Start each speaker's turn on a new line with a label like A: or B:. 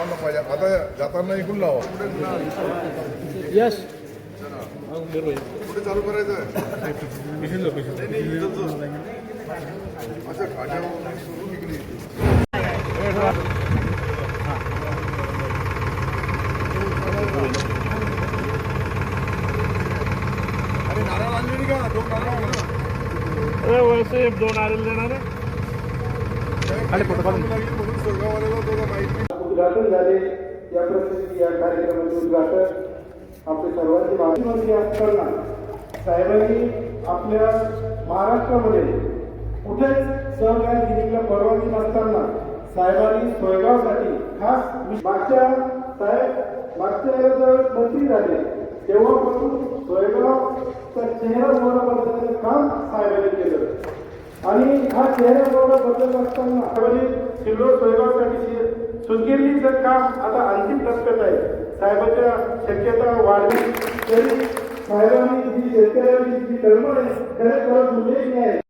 A: लावणं पाहिजे. आता जाताना इकडून लावा.
B: यस
A: कुठे चालू करायचं आहे? अच्छा खाट्यावर सुरू निघली. अरे नारळ आणली का? 2 नारळ आणले ना.
B: वैसे 2 नारळ देणार आहे.
A: म्हणून सोयगाववाल्याला थोडं माहिती.
C: उद्घाटन झाले. या प्रसंगी या कार्यक्रमाचे उद्घाटन आपले सर्वांची माहिती असताना साहेबांनी आपल्या महाराष्ट्रामध्ये कुठेच सहकार गिरीला परवानगी नसताना साहेबांनी सोयगावसाठी खास मागच्या वेळेस मंत्री झाले तेव्हापासून सोयगावचा चेहरा मोहरा बदलण्याचं काम साहेबांनी केलं आणि हा चेहरा मोहरा बदलत असताना साहेबांनी सिल्लोड सोयगावसाठी सुतगिरणीचं काम आता अंतिम टप्प्यात आहे. साहेबांच्या शक्यता वाढली तरी साहेबांनी जी शेतकऱ्यांची जी तळमळ आहे त्याला थोडं आहे.